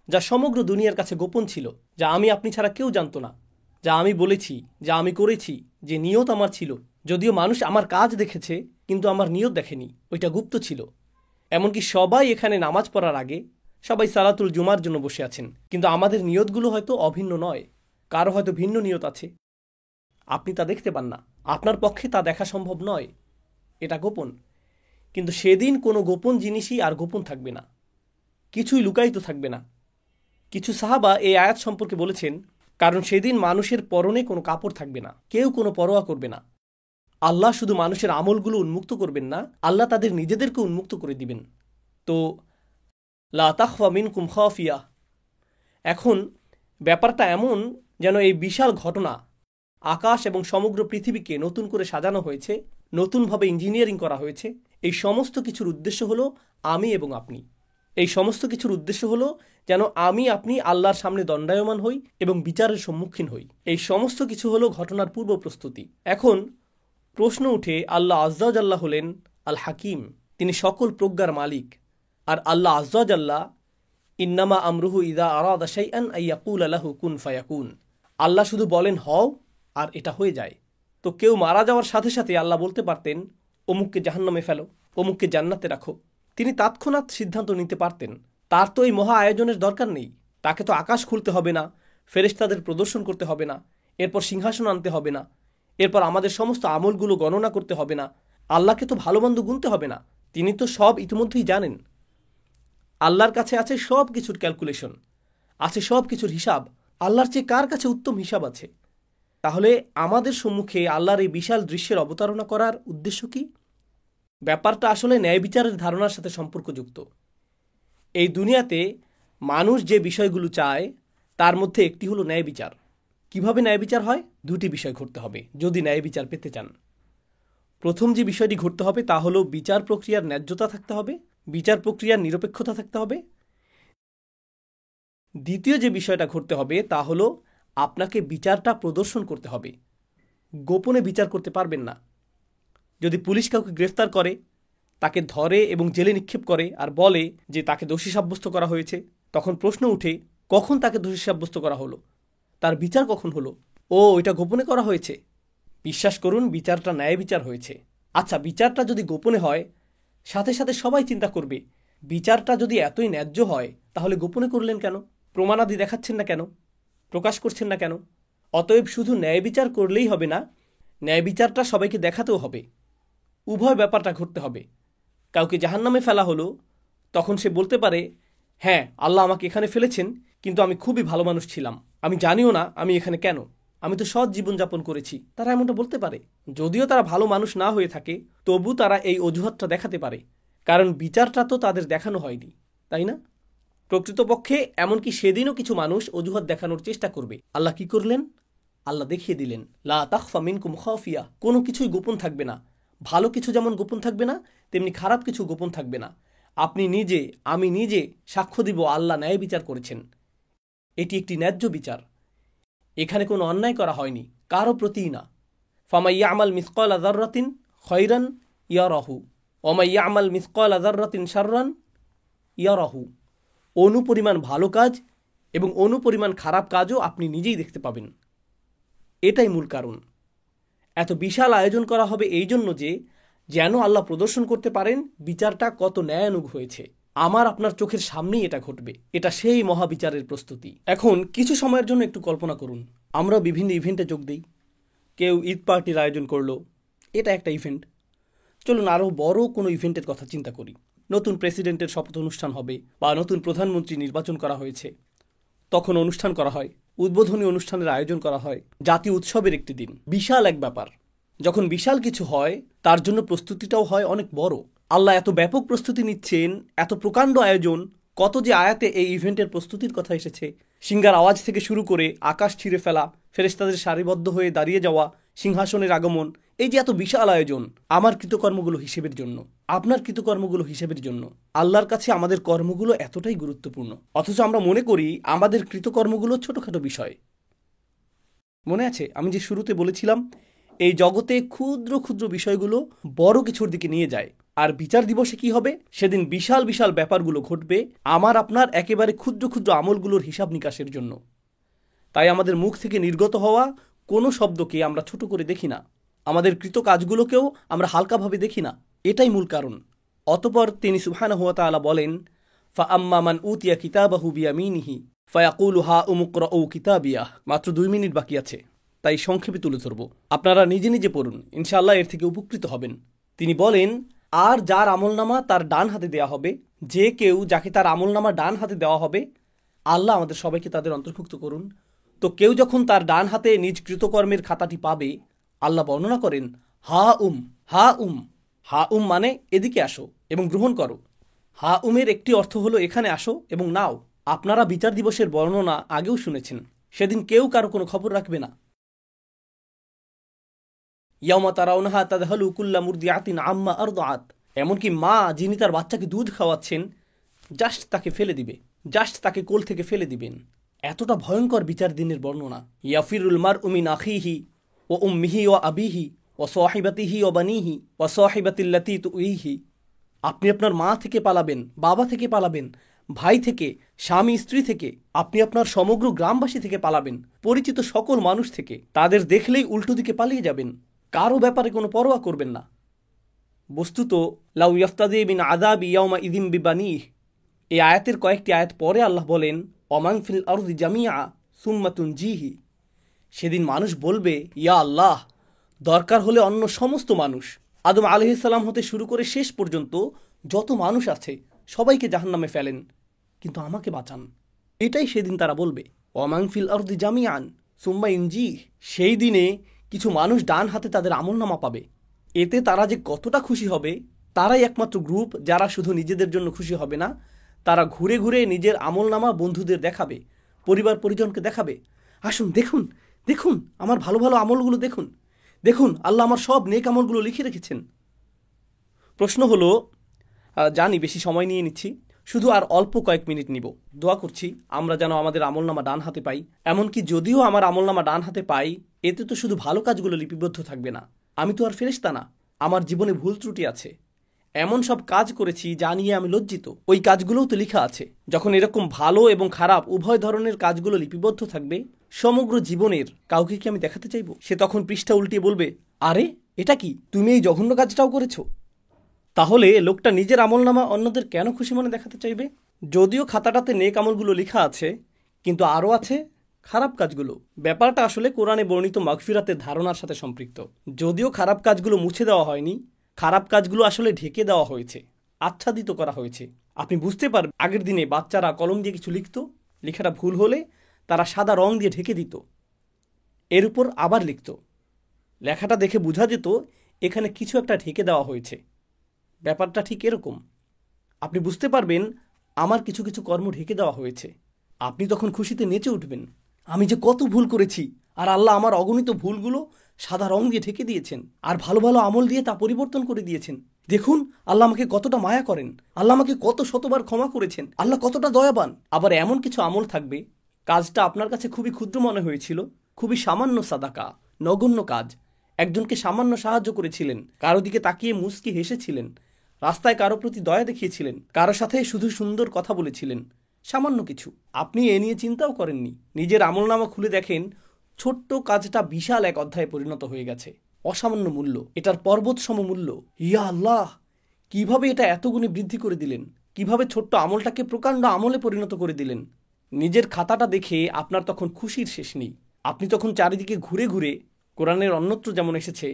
যা সমগ্র দুনিয়ার কাছে গোপন ছিল, যা আমি আপনি ছাড়া কেউ জানত না, যা আমি বলেছি, যা আমি করেছি, যে নিয়ত আমার ছিল, যদিও মানুষ আমার কাজ দেখেছে কিন্তু আমার নিয়ত দেখেনি, ওইটা গুপ্ত ছিল। এমনকি সবাই এখানে নামাজ পড়ার আগে সবাই সালাতুল জুমার জন্য বসে আছেন, কিন্তু আমাদের নিয়তগুলো হয়তো অভিন্ন নয়, কারো হয়তো ভিন্ন নিয়ত আছে। আপনি তা দেখতে পান না, আপনার পক্ষে তা দেখা সম্ভব নয়, এটা গোপন। কিন্তু সেদিন কোনো গোপন জিনিসই আর গোপন থাকবে না, কিছুই লুকায়িত থাকবে না। কিছু সাহাবা এই আয়াত সম্পর্কে বলেছেন, কারণ সেদিন মানুষের পরনে কোনো কাপড় থাকবে না, কেউ কোনো পরোয়া করবে না। আল্লাহ শুধু মানুষের আমলগুলো উন্মুক্ত করবেন না, আল্লাহ তাদের নিজেদেরকে উন্মুক্ত করে দিবেন। তো লা তাখফা মিনকুম খাফিয়া, এখন ব্যাপারটা এমন যেন এই বিশাল ঘটনা, আকাশ এবং সমগ্র পৃথিবীকে নতুন করে সাজানো হয়েছে, নতুনভাবে ইঞ্জিনিয়ারিং করা হয়েছে। এই সমস্ত কিছুর উদ্দেশ্য হলো আমি এবং আপনি। এই সমস্ত কিছুর উদ্দেশ্য হলো যেন আমি আপনি আল্লাহর সামনে দণ্ডায়মান হই এবং বিচারের সম্মুখীন হই। এই সমস্ত কিছু হলো ঘটনার পূর্ব প্রস্তুতি। এখন প্রশ্ন উঠে, আল্লাহ আজ্জাওয়াজাল্লাহ হলেন আল হাকিম, তিনি সকল প্রজ্ঞার মালিক। আর আল্লাহ আজ্জাওয়াজাল্লাহ ইন্নামা আমরুহু ইদা আরাদা শাইআন আইয়াকুলা লাহু কুন ফায়াকুন, আল্লাহ শুধু বলেন হও আর এটা হয়ে যায়। তো কেউ মারা যাওয়ার সাথে সাথে আল্লাহ বলতে পারতেন অমুককে জাহান্নামে ফেলো, অমুককে জান্নাতে রাখো। তিনি তৎক্ষণাৎ সিদ্ধান্ত নিতে পারতেন। তার তো এই মহা আয়োজনের দরকার নেই। তাকে তো আকাশ খুলতে হবে না, ফেরেশতাদের প্রদর্শন করতে হবে না, এরপর সিংহাসন আনতে হবে না, এরপর আমাদের সমস্ত আমলগুলো গণনা করতে হবে না, আল্লাহকে তো ভালো মন্দ গুনতে হবে না। তিনি তো সব ইতিমধ্যেই জানেন। আল্লাহর কাছে আছে সব কিছুর ক্যালকুলেশন, আছে সব কিছুর হিসাব। আল্লাহর চেয়ে কার কাছে উত্তম হিসাব আছে? তাহলে আমাদের সম্মুখে আল্লাহর এই বিশাল দৃশ্যের অবতারণা করার উদ্দেশ্য কি? ব্যাপারটা আসলে ন্যায় বিচারের ধারণার সাথে সম্পর্কযুক্ত। এই দুনিয়াতে মানুষ যে বিষয়গুলো চায় তার মধ্যে একটি হলো ন্যায় বিচার। কিভাবে ন্যায় বিচার হয়? দুটি বিষয় ঘটতে হবে যদি ন্যায় বিচার পেতে চান। প্রথম যে বিষয়টি ঘটতে হবে তা হলো বিচার প্রক্রিয়ার ন্যায্যতা থাকতে হবে, বিচার প্রক্রিয়ার নিরপেক্ষতা থাকতে হবে। দ্বিতীয় যে বিষয়টা ঘটতে হবে তা হলো আপনাকে বিচারটা প্রদর্শন করতে হবে। গোপনে বিচার করতে পারবেন না। যদি পুলিশ কাউকে গ্রেফতার করে, তাকে ধরে এবং জেলে নিক্ষেপ করে আর বলে যে তাকে দোষী সাব্যস্ত করা হয়েছে, তখন প্রশ্ন উঠে কখন তাকে দোষী সাব্যস্ত করা হলো, তার বিচার কখন হলো? ও, এটা গোপনে করা হয়েছে। বিশ্বাস করুন, বিচারটা ন্যায় বিচার হয়েছে। আচ্ছা, বিচারটা যদি গোপনে হয়, সাথে সাথে সবাই চিন্তা করবে বিচারটা যদি এতই ন্যায্য হয় তাহলে গোপনে করলেন কেন? প্রমাণাদি দেখাচ্ছেন না কেন? প্রকাশ করছেন না কেন? অতএব শুধু ন্যায় বিচার করলেই হবে না, ন্যায় বিচারটা সবাইকে দেখাতেও হবে। উভয় ব্যাপারটা ঘটতে হবে। কাউকে জাহান্নামে ফেলা হলো, তখন সে বলতে পারে, হ্যাঁ, আল্লাহ আমাকে এখানে ফেলেছেন, কিন্তু আমি খুবই ভালো মানুষ ছিলাম, আমি জানিও না আমি এখানে কেন, আমি তো সৎ জীবনযাপন করেছি। তারা এমনটা বলতে পারে। যদিও তারা ভালো মানুষ না হয়ে থাকে, তবু তারা এই অজুহাতটা দেখাতে পারে, কারণ বিচারটা তো তাদের দেখানো হয়নি, তাই না? প্রকৃতপক্ষে এমনকি সেদিনও কিছু মানুষ অজুহাত দেখানোর চেষ্টা করবে। আল্লাহ কি করলেন? আল্লাহ দেখিয়ে দিলেন, লা তাখফা মিনকুম খাফিয়া, কোনো কিছুই গোপন থাকবে না। ভালো কিছু যেমন গোপন থাকবে না, তেমনি খারাপ কিছু গোপন থাকবে না। আপনি নিজে, আমি নিজে সাক্ষ্য দিব আল্লাহ ন্যায় বিচার করেছেন। এটি একটি ন্যায্য বিচার। এখানে কোনো অন্যায় করা হয়নি, কারো প্রতিই না। ফামান ইয়ামাল মিসকালা যাররাতিন খায়রান ইয়ারাহু ওয়া মান ইয়ামাল মিসকালা যাররাতিন শাররান ইয়ারাহু। অনুপরিমাণ ভালো কাজ এবং অনুপরিমাণ খারাপ কাজও আপনি নিজেই দেখতে পাবেন। এটাই মূল কারণ। এত বিশাল আয়োজন করা হবে এই জন্য যে যেন আল্লাহ প্রদর্শন করতে পারেন বিচারটা কত ন্যায়ানুগ হয়েছে। আমার আপনার চোখের সামনেই এটা ঘটবে। এটা সেই মহাবিচারের প্রস্তুতি। এখন কিছু সময়ের জন্য একটু কল্পনা করুন, আমরা বিভিন্ন ইভেন্টে যোগ দিই। কেউ ঈদ পার্টির আয়োজন করলো, এটা একটা ইভেন্ট। চলুন আরও বড় কোনো ইভেন্টের কথা চিন্তা করি। নতুন প্রেসিডেন্টের শপথ অনুষ্ঠান হবে বা নতুন প্রধানমন্ত্রী নির্বাচন করা হয়েছে, তখন অনুষ্ঠান করা হয়, উদ্বোধনী অনুষ্ঠানের আয়োজন করা হয়, জাতীয় উৎসবের একটি দিন, বিশাল এক ব্যাপার। যখন বিশাল কিছু হয় তার জন্য প্রস্তুতিটাও হয় অনেক বড়। আল্লাহ এত ব্যাপক প্রস্তুতি নিচ্ছেন, এত প্রকাণ্ড আয়োজন। কত যে আয়াতে এই ইভেন্টের প্রস্তুতির কথা এসেছে। সিংহার আওয়াজ থেকে শুরু করে আকাশ ছিঁড়ে ফেলা, ফেরেশতাদের সারিবদ্ধ হয়ে দাঁড়িয়ে যাওয়া, সিংহাসনের আগমন, এই যে এত বিশাল আয়োজন আমার কৃতকর্মগুলো হিসেবের জন্য, আপনার কৃতকর্মগুলো হিসেবের জন্য। আল্লাহর কাছে আমাদের কর্মগুলো এতটাই গুরুত্বপূর্ণ, অথচ আমরা মনে করি আমাদের কৃতকর্মগুলো ছোটখাটো বিষয়। মনে আছে আমি যে শুরুতে বলেছিলাম এই জগতে ক্ষুদ্র ক্ষুদ্র বিষয়গুলো বড় কিছুর দিকে নিয়ে যায়। আর বিচার দিবসে কি হবে? সেদিন বিশাল বিশাল ব্যাপারগুলো ঘটবে আমার আপনার একেবারে ক্ষুদ্র ক্ষুদ্র আমলগুলোর হিসাব নিকাশের জন্য। তাই আমাদের মুখ থেকে নির্গত হওয়া কোনো শব্দকে আমরা ছোট করে দেখি না, আমাদের কৃত কাজগুলোকেও আমরা হালকাভাবে দেখি না। এটাই মূল কারণ। অতঃপর তিনি সুবহানাহু ওয়া তাআলা বলেন, ফাআম্মা মান উতিয়া কিতাবাহু বিয়ামিনিহি ফায়াকুলু হা উমুকরাউ কিতাবিয়াহ। মাত্র 2 মিনিট বাকি আছে, তাই সংক্ষেপে তুলে ধরব। আপনারা নিজে নিজে পড়ুন, ইনশাআল্লাহ এর থেকে উপকৃত হবেন। তিনি বলেন, আর যার আমলনামা তার ডান হাতে দেওয়া হবে, যে কেউ যাকে তার আমলনামা ডান হাতে দেওয়া হবে, আল্লাহ আমাদের সবাইকে তাদের অন্তর্ভুক্ত করুন। তো কেউ যখন তার ডান হাতে নিজ কৃতকর্মের খাতাটি পাবে, আল্লাহ বর্ণনা করেন, হা উম হা উম। হা উম মানে এদিকে আসো এবং গ্রহণ করো। হা উমের একটি অর্থ হলো এখানে আসো এবং নাও। আপনারা বিচার দিবসের বর্ণনা আগেও শুনেছেন। সেদিন কেউ কারো কোনো খবর রাখবে না। ইয়াউমা তারাউনাহা তাযহালু কুল্লু মুরদিআতিন আম্মা আরদাআত। এমনকি মা যিনি তার বাচ্চাকে দুধ খাওয়াচ্ছেন, জাস্ট তাকে ফেলে দিবে, জাস্ট তাকে কোল থেকে ফেলে দিবেন। এতটা ভয়ঙ্কর বিচার দিনের বর্ণনা। ইয়াফিরুল মারউ মিন আখিহি ওয়া উম্মিহি ওয়া আবিহি ওয়া সাহিবাতিহি ওয়া বানিহি ওয়া সাহিবাতিল্লাতী তুইহি। আপনি আপনার মা থেকে পালাবেন, বাবা থেকে পালাবেন, ভাই থেকে, স্বামী স্ত্রী থেকে, আপনি আপনার সমগ্র গ্রামবাসী থেকে পালাবেন, পরিচিত সকল মানুষ থেকে। তাদের দেখলেই উল্টো দিকে পালিয়ে যাবেন, কারো ব্যাপারে কোনো পরোয়া করবেন না। বস্তুত লাউ ইয়াফতাদি মিন আযাবি ইয়াউমা ইযিম বিবানিহ। এই আয়াতের কয়েকটি আয়াত পরে আল্লাহ বলেন, ওমান ফিল আরদি জামিআ সুম্মা তুনজিহি। সেদিন মানুষ বলবে, ইয়া আল্লাহ, দরকার হলে অন্য সমস্ত মানুষ, আদম আলাইহিস সালাম হতে শুরু করে শেষ পর্যন্ত যত মানুষ আছে সবাইকে জাহান্নামে ফেলেন, কিন্তু আমাকে বাঁচান। এটাই সেদিন তারা বলবে। ওমান ফিল আরদি জামিআন সুম্মা ইনজিহ। সেই দিনে কিছু মানুষ ডান হাতে তাদের আমলনামা পাবে। এতে তারা যে কতটা খুশি হবে, তারাই একমাত্র গ্রুপ যারা শুধু নিজেদের জন্য খুশি হবে না, তারা ঘুরে ঘুরে নিজের আমলনামা বন্ধুদের দেখাবে, পরিবার পরিজনকে দেখাবে। আসুন দেখুন, দেখুন আমার ভালো ভালো আমলগুলো দেখুন, দেখুন আল্লাহ আমার সব নেক আমলগুলো লিখে রেখেছেন। প্রশ্ন হলো, জানি বেশি সময় নিয়ে নিচ্ছি, শুধু আর অল্প কয়েক মিনিট নিব। দোয়া করছি আমরা যেন আমাদের আমলনামা ডান হাতে পাই। এমনকি যদিও আমার আমলনামা ডান হাতে পাই, এতে তো শুধু ভালো কাজগুলো লিপিবদ্ধ থাকবে না। আমি তো আর ফেরেশতা না, আমার জীবনে ভুল ত্রুটি আছে, এমন সব কাজ করেছি যা নিয়ে আমি লজ্জিত, ওই কাজগুলোও তো লেখা আছে। যখন এরকম ভালো এবং খারাপ উভয় ধরনের কাজগুলো লিপিবদ্ধ থাকবে সমগ্র জীবনের, কাউকে কি আমি দেখাতে চাইব? সে তখন পৃষ্ঠা উল্টিয়ে বলবে, আরে এটা কি, তুমি এই জঘন্য কাজটাও করেছো? তাহলে লোকটা নিজের আমলনামা অন্যদের কেন খুশি মনে দেখাতে চাইবে? যদিও খাতাটাতে নেক আমলগুলো লেখা আছে, কিন্তু আরও আছে খারাপ কাজগুলো। ব্যাপারটা আসলে কোরআনে বর্ণিত মাগফিরাতের ধারণার সাথে সম্পৃক্ত। যদিও খারাপ কাজগুলো মুছে দেওয়া হয়নি, খারাপ কাজগুলো আসলে ঢেকে দেওয়া হয়েছে, আচ্ছাদিত করা হয়েছে। আপনি বুঝতে পারবেন, আগের দিনে বাচ্চারা কলম দিয়ে কিছু লিখত, লেখাটা ভুল হলে তারা সাদা রং দিয়ে ঢেকে দিত, এর উপর আবার লিখত। লেখাটা দেখে বোঝা যেত এখানে কিছু একটা ঢেকে দেওয়া হয়েছে। ব্যাপারটা ঠিক এরকম। আপনি বুঝতে পারবেন আমার কিছু কিছু কর্ম ঢেকে দেওয়া হয়েছে। আপনি তখন খুশিতে নেচে উঠবেন, আমি যে কত ভুল করেছি, আর আল্লাহ আমার অগণিত ভুলগুলো সাদা রং দিয়ে ঢেকে দিয়েছেন, আর ভালো ভালো আমল দিয়ে তা পরিবর্তন করে দিয়েছেন। দেখুন আল্লাহ আমাকে কতটা মায়া করেন, আল্লাহ আমাকে কত শতবার ক্ষমা করেছেন, আল্লাহ কতটা দয়াবান। আবার এমন কিছু আমল থাকবে, কাজটা আপনার কাছে খুবই ক্ষুদ্র মনে হয়েছিল, খুবই সামান্য সাদাকা, নগণ্য কাজ। একজনকে সামান্য সাহায্য করেছিলেন, কারো দিকে তাকিয়ে মুচকি হেসেছিলেন, রাস্তায় কারো প্রতি দয়া দেখিয়েছিলেন, কারো সাথে শুধু সুন্দর কথা বলেছিলেন, সামান্য কিছু। আপনি এ নিয়ে চিন্তাও করেননি। নিজের আমলনামা খুলে দেখেন ছোট্ট কাজটা বিশাল এক অধ্যায়ে পরিণত হয়ে গেছে। অসামান্য মূল্য, এটার পর্বত সম মূল্য। ইয়া আল্লাহ, কিভাবে এটা এত গুণে বৃদ্ধি করে দিলেন, কিভাবে ছোট্ট আমলটাকে প্রকাণ্ড আমলে পরিণত করে দিলেন। নিজের খাতাটা দেখে আপনার তখন খুশির শেষ নেই। আপনি তখন চারিদিকে ঘুরে ঘুরে, কোরআনের অন্যত্র যেমন এসেছে,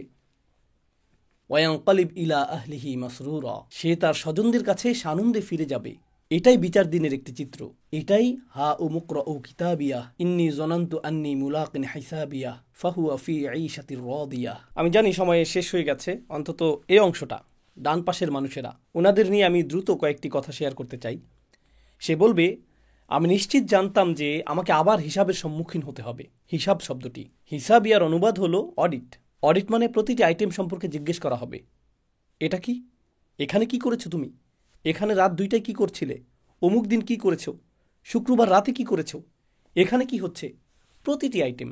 ওয়ায়ানকালিব ইলা আহলিহি মাসরুরা, সে তার স্বজনদের কাছে সানন্দে ফিরে যাবে। এটাই বিচার দিনের একটি চিত্র। এটাই হা ও মুকরা ও কিতাবিয়া ইন্নি জনান্তু আন্নি মুলাকিন হিসাবিয়া ফাহুয়া ফি ঈশাতির রাদিয়া। আমি জানি সময় শেষ হয়ে গেছে, অন্তত এই অংশটা ডান পাশের মানুষেরা, ওনাদের নিয়ে আমি দ্রুত কয়েকটি কথা শেয়ার করতে চাই। সে বলবে, আমি নিশ্চিত জানতাম যে আমাকে আবার হিসাবের সম্মুখীন হতে হবে। হিসাব শব্দটি হিসাবিয়ার অনুবাদ হলো অডিট। অডিট মানে প্রতিটি আইটেম সম্পর্কে জিজ্ঞেস করা হবে। এটা কি? এখানে কি করেছো তুমি? এখানে রাত 2টায় কি করছিলে? অমুক দিন কি করেছো? শুক্রবার রাতে কি করেছো? এখানে কি হচ্ছে? প্রতিটি আইটেম।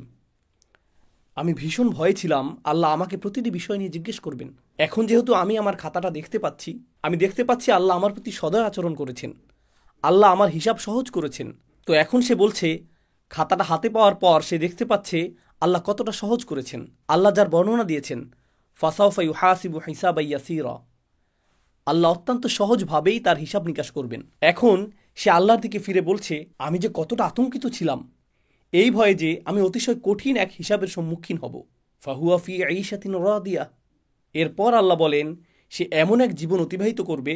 আমি ভীষণ ভয়ে ছিলাম আল্লাহ আমাকে প্রতিটি বিষয় নিয়ে জিজ্ঞেস করবেন। এখন যেহেতু আমি আমার খাতাটা দেখতে পাচ্ছি, আমি দেখতে পাচ্ছি আল্লাহ আমার প্রতি সদয় আচরণ করেছেন, আল্লাহ আমার হিসাব সহজ করেছেন। তো এখন সে বলছে, খাতাটা হাতে পাওয়ার পর সে দেখতে পাচ্ছে আল্লাহ কতটা সহজ করেছেন। আল্লাহ যার বর্ণনা দিয়েছেন, ফাসাউফা ইউহাসিবু হিসাবান ইয়াসীরা, আল্লাহ অত্যন্ত সহজভাবেই তার হিসাব নিকাশ করবেন। এখন সে আল্লাহর দিকে ফিরে বলছে, আমি যে কতটা আতঙ্কিত ছিলাম এই ভয়ে যে আমি অতিশয় কঠিন এক হিসাবের সম্মুখীন হব। ফাহুয়া ফি ঈশাতিন রাদিয়া। এরপর আল্লাহ বলেন, সে এমন এক জীবন অতিবাহিত করবে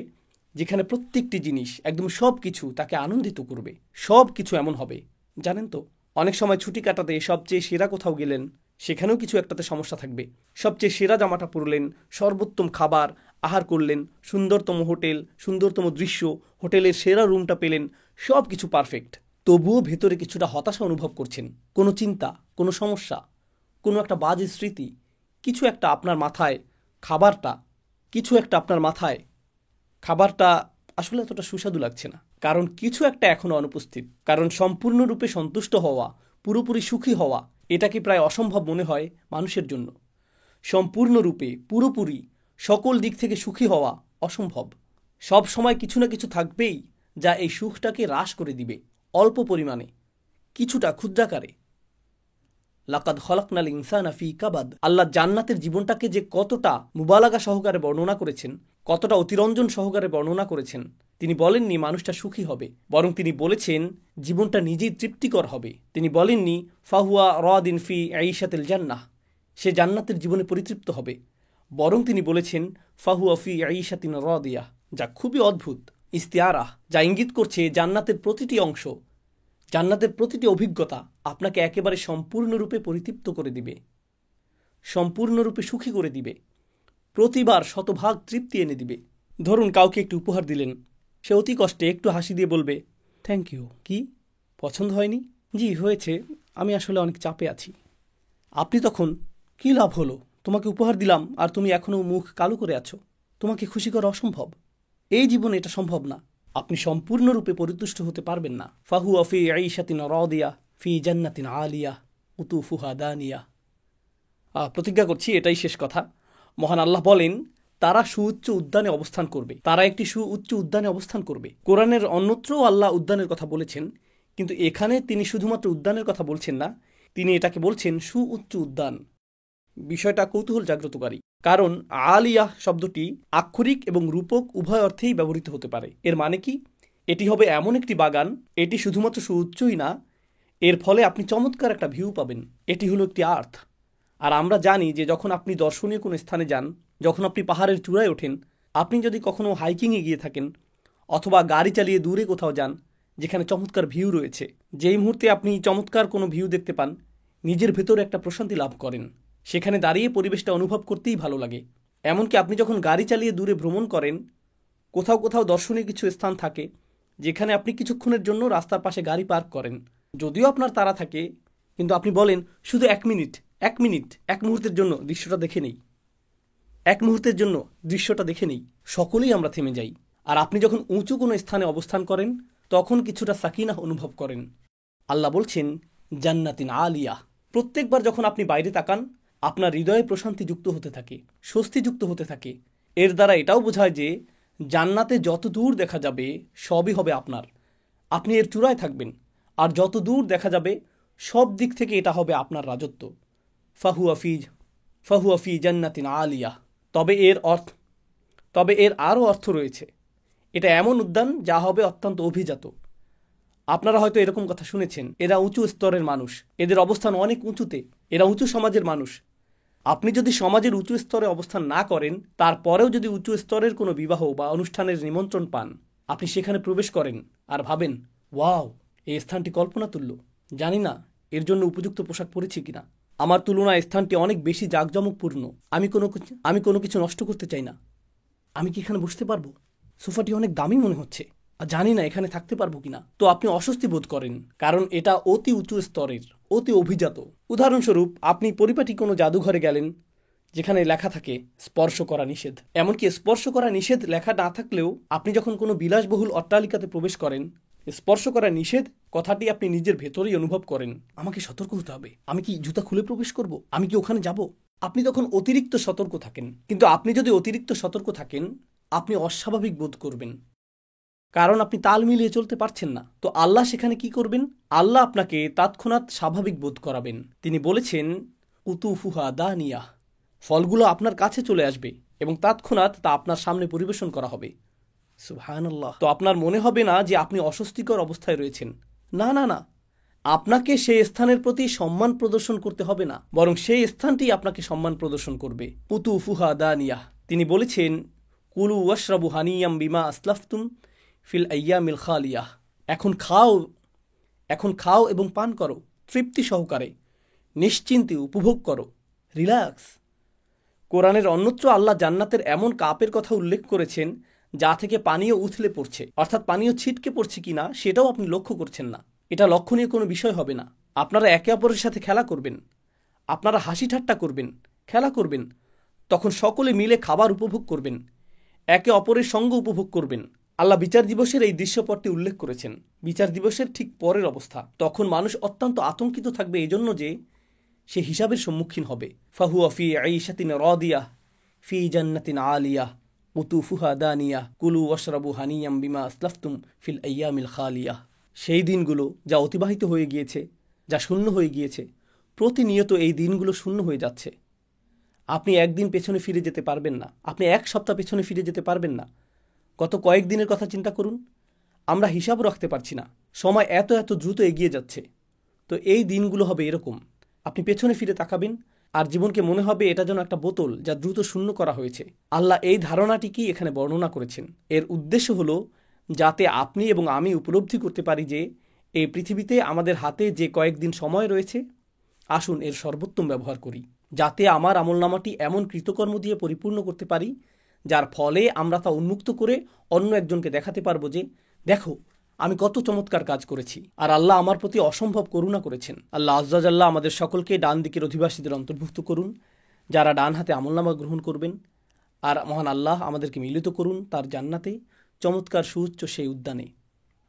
যেখানে প্রত্যেকটি জিনিস, একদম সব কিছু তাকে আনন্দিত করবে। সব কিছু এমন হবে, জানেন তো, অনেক সময় ছুটি কাটাতে সবচেয়ে সেরা কোথাও গেলেন, সেখানেও কিছু একটাতে সমস্যা থাকবে। সবচেয়ে সেরা জামাটা পরলেন, সর্বোত্তম খাবার আহার করলেন, সুন্দরতম হোটেল, সুন্দরতম দৃশ্য, হোটেলের সেরা রুমটা পেলেন, সব কিছু পারফেক্ট, তবুও ভেতরে কিছুটা হতাশা অনুভব করছেন। কোনো চিন্তা, কোনো সমস্যা, কোনো একটা বাজে স্মৃতি, কিছু একটা আপনার মাথায়, খাবারটা আসলে এতটা সুস্বাদু লাগছে না। কারণ কিছু একটা এখনো অনুপস্থিত। কারণ সম্পূর্ণরূপে সন্তুষ্ট হওয়া, পুরোপুরি সুখী হওয়া, এটা কি প্রায় অসম্ভব মনে হয় মানুষের জন্য। সম্পূর্ণরূপে, পুরোপুরি, সকল দিক থেকে সুখী হওয়া অসম্ভব। সব সময় কিছু না কিছু থাকবেই যা এই সুখটাকে হ্রাস করে দিবে, অল্প পরিমাণে, কিছুটা ক্ষুদ্রাকারে। লাকাদ খলাকনাল ইনসানা ফি কাবাদ। আল্লাহ জান্নাতের জীবনটাকে যে কতটা মুবালাগা সহকারে বর্ণনা করেছেন, কতটা অতিরঞ্জন সহকারে বর্ণনা করেছেন। তিনি বলেননি মানুষটা সুখী হবে, বরং তিনি বলেছেন জীবনটা নিজেই তৃপ্তিকর হবে। তিনি বলেননি ফাহুয়া রাদিন ফি ঈশাতিল জান্নাহ, সে জান্নাতের জীবনে পরিতৃপ্ত হবে, বরং তিনি বলেছেন ফাহুয়া ফি ঈশাতিন রাদিয়াহ, যা খুবই অদ্ভুত ইস্তিআরাহ, যা ইঙ্গিত করছে জান্নাতের প্রতিটি অংশ, জান্নাতের প্রতিটি অভিজ্ঞতা আপনাকে একেবারে সম্পূর্ণরূপে পরিতৃপ্ত করে দিবে, সম্পূর্ণরূপে সুখী করে দিবে, প্রতিবার শতভাগ তৃপ্তি এনে দিবে। ধরুন কাউকে একটু উপহার দিলেন, সে অতি কষ্টে একটু হাসি দিয়ে বলবে থ্যাংক ইউ। কি, পছন্দ হয়নি? জি হয়েছে, আমি আসলে অনেক চাপে আছি। আপনি তখন, কি লাভ হলো, তোমাকে উপহার দিলাম আর তুমি এখনও মুখ কালো করে আছো, তোমাকে খুশি করা অসম্ভব, এই জীবনে এটা সম্ভব না। আপনি সম্পূর্ণরূপে পরিতুষ্ট হতে পারবেন না। ফাহুয়া ফি ঈশাতিন রাদিয়া ফি জান্নাতিন আলিয়া কুতুফুহা দানিয়া। প্রতিজ্ঞা করছি এটাই শেষ কথা। মহান আল্লাহ বলেন, তারা সুউচ্চ উদ্যানে অবস্থান করবে, তারা একটি সুউচ্চ উদ্যানে অবস্থান করবে। কোরআনের অন্যত্রও আল্লাহ উদ্যানের কথা বলেছেন, কিন্তু এখানে তিনি শুধুমাত্র উদ্যানের কথা বলছেন না, তিনি এটাকে বলছেন সুউচ্চ উদ্যান। বিষয়টা কৌতূহল জাগ্রতকারী, কারণ আলিয়াহ শব্দটি আক্ষরিক এবং রূপক উভয় অর্থেই ব্যবহৃত হতে পারে। এর মানে কি? এটি হবে এমন একটি বাগান, এটি শুধুমাত্র সুউচ্চই না, এর ফলে আপনি চমৎকার একটা ভিউ পাবেন। এটি হলো একটি আর্থ। আর আমরা জানি যে যখন আপনি দর্শনীয় কোনো স্থানে যান, যখন আপনি পাহাড়ের চূড়ায় ওঠেন, আপনি যদি কখনো হাইকিংয়ে গিয়ে থাকেন অথবা গাড়ি চালিয়ে দূরে কোথাও যান যেখানে চমৎকার ভিউ রয়েছে, যেই মুহূর্তে আপনি চমৎকার কোনো ভিউ দেখতে পান, নিজের ভেতরে একটা প্রশান্তি লাভ করেন। সেখানে দাঁড়িয়ে পরিবেশটা অনুভব করতেই ভালো লাগে। এমনকি আপনি যখন গাড়ি চালিয়ে দূরে ভ্রমণ করেন, কোথাও কোথাও দর্শনীয় কিছু স্থান থাকে যেখানে আপনি কিছুক্ষণের জন্য রাস্তার পাশে গাড়ি পার্ক করেন, যদিও আপনার তাড়া থাকে, কিন্তু আপনি বলেন শুধু এক মুহূর্তের জন্য দৃশ্যটা দেখে নেই, দৃশ্যটা দেখে নেই। সকলেই আমরা থেমে যাই। আর আপনি যখন উঁচু কোনো স্থানে অবস্থান করেন তখন কিছুটা সাকিনাহ অনুভব করেন। আল্লাহ বলছেন জান্নাতিন আলিয়া। প্রত্যেকবার যখন আপনি বাইরে তাকান আপনার হৃদয়ে প্রশান্তি যুক্ত হতে থাকে, স্বস্তি যুক্ত হতে থাকে। এর দ্বারা এটাও বোঝায় যে জান্নাতে যত দূর দেখা যাবে সবই হবে আপনার, আপনি এর চূড়ায় থাকবেন, আর যত দূর দেখা যাবে সব দিক থেকে এটা হবে আপনার রাজত্ব। ফাহুয়া ফি জান্নাতিন আলিয়া। তবে এর আরও অর্থ রয়েছে। এটা এমন উদ্যান যা হবে অত্যন্ত অভিজাত। আপনারা হয়তো এরকম কথা শুনেছেন, এরা উঁচু স্তরের মানুষ, এদের অবস্থান অনেক উঁচুতে, এরা উঁচু সমাজের মানুষ। আপনি যদি সমাজের উঁচু স্তরে অবস্থান না করেন, তারপরেও যদি উঁচু স্তরের কোনো বিবাহ বা অনুষ্ঠানের নিমন্ত্রণ পান, আপনি সেখানে প্রবেশ করেন আর ভাবেন, ওয়াও, এই স্থানটি কল্পনাতুল্য, জানি না এর জন্য উপযুক্ত পোশাক পরেছি কিনা, আমার তুলনায় স্থানটি অনেক বেশি জাঁকজমকপূর্ণ, আমি কোনো কিছু নষ্ট করতে চাই না, আমি কি এখানে বসতে পারবো, সোফাটি অনেক দামি মনে হচ্ছে, আর জানি না এখানে থাকতে পারবো কিনা। তো আপনি অস্বস্তি বোধ করেন, কারণ এটা অতি উঁচু স্তরের, অতি অভিজাত। উদাহরণস্বরূপ, আপনি পরিপাটি কোনো জাদুঘরে গেলেন যেখানে লেখা থাকে স্পর্শ করা নিষেধ। এমনকি স্পর্শ করা নিষেধ লেখা না থাকলেও আপনি যখন কোনো বিলাসবহুল অট্টালিকাতে প্রবেশ করেন, স্পর্শ করা নিষেধ কথাটি আপনি নিজের ভেতরেই অনুভব করেন। আমাকে সতর্ক হতে হবে, আমি কি জুতা খুলে প্রবেশ করব, আমি কি ওখানে যাব। আপনি তখন অতিরিক্ত সতর্ক থাকেন। কিন্তু আপনি যদি অতিরিক্ত সতর্ক থাকেন, আপনি অস্বাভাবিক বোধ করবেন, কারণ আপনি তাল মিলিয়ে চলতে পারছেন না। তো আল্লাহ সেখানে কি করবেন? আল্লাহ আপনাকে তৎক্ষণাৎ স্বাভাবিক বোধ করাবেন। তিনি বলেছেন, কুতুফুহা দানিয়াহ, ফলগুলো আপনার কাছে চলে আসবে এবং তৎক্ষণাৎ তা আপনার সামনে পরিবেশন করা হবে। সুবহানাল্লাহ। তো আপনার মনে হবে না যে আপনি অস্বস্তিকর অবস্থায় রয়েছেন। না না না, আপনাকে সেই স্থানের প্রতি সম্মান প্রদর্শন করতে হবে না, বরং সেই স্থানটি আপনাকে সম্মান প্রদর্শন করবে। কুতুফুহা দানিয়াহ। তিনি বলেছেন, কুলু ওয়াশরাবু হানিয়াম বিমা আসলাফতুম ফিল আইয়ামিল খালিয়াহ। এখন খাও এবং পান করো তৃপ্তি সহকারে, নিশ্চিন্তে উপভোগ করো, রিল্যাক্স। কোরআনের অন্যত্র আল্লাহ জান্নাতের এমন কাপের কথা উল্লেখ করেছেন যা থেকে পানীয় উথলে পড়ছে, অর্থাৎ পানীয় ছিটকে পড়ছে কিনা সেটাও আপনি লক্ষ্য করছেন না। এটা লক্ষণীয় কোনো বিষয় হবে না। আপনারা একে অপরের সাথে খেলা করবেন, আপনারা হাসি ঠাট্টা করবেন, খেলা করবেন, তখন সকলে মিলে খাবার উপভোগ করবেন, একে অপরের সঙ্গ উপভোগ করবেন। আল্লাহ বিচার দিবসের এই দৃশ্যপটটি উল্লেখ করেছেন। বিচার দিবসের ঠিক পরের অবস্থা, তখন মানুষ অত্যন্ত আতঙ্কিত থাকবে এজন্য যে সে হিসাবের সম্মুখীন হবে। ফাহুয়া ফি আইশাতিন রাদিয়াহ ফি জান্নাতিন আলিয়াহ কুতুফুহা দানিয়াহ কুলু ওয়াশরাবু হানিয়াম বিমা আসলাফতুম ফিল আইয়ামিল খালিয়াহ। সেই দিনগুলো যা অতিবাহিত হয়ে গিয়েছে, যা শূন্য হয়ে গিয়েছে, প্রতিনিয়ত এই দিনগুলো শূন্য হয়ে যাচ্ছে। আপনি একদিন পেছনে ফিরে যেতে পারবেন না, আপনি এক সপ্তাহ পেছনে ফিরে যেতে পারবেন না। গত কয়েকদিনের কথা চিন্তা করুন, আমরা হিসাবও রাখতে পারছি না, সময় এত এত দ্রুত এগিয়ে যাচ্ছে। তো এই দিনগুলো হবে এরকম, আপনি পেছনে ফিরে তাকাবেন আর জীবনকে মনে হবে এটা যেন একটা বোতল যা দ্রুত শূন্য করা হয়েছে। আল্লাহ এই ধারণাটিকেই এখানে বর্ণনা করেছেন। এর উদ্দেশ্য হলো যাতে আপনি এবং আমি উপলব্ধি করতে পারি যে এই পৃথিবীতে আমাদের হাতে যে কয়েকদিন সময় রয়েছে, আসুন এর সর্বোত্তম ব্যবহার করি, যাতে আমার আমলনামাটি এমন কৃতকর্ম দিয়ে পরিপূর্ণ করতে পারি যার ফলে আমরা তা উন্মুক্ত করে অন্য একজনকে দেখাতে পারবো যে দেখো আমি কত চমৎকার কাজ করেছি, আর আল্লাহ আমার প্রতি অসম্ভব করুণা করেছেন। আল্লাহ আজ্জা জাল্লাহ আমাদের সকলকে ডান দিকের অধিবাসীদের অন্তর্ভুক্ত করুন, যারা ডান হাতে আমলনামা গ্রহণ করবেন। আর মহান আল্লাহ আমাদেরকে মিলিত করুন তার জান্নাতে, চমৎকার সুউচ্চ সেই উদ্যানে।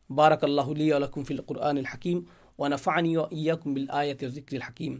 বারাকাল্লাহু লি ওয়া লাকুম ফিল কুরআনিল হাকিম ওয়া নাফা'নি ওয়া ইয়্যাকুম বিল আয়াতি ওয়া যিকরিল হাকিম।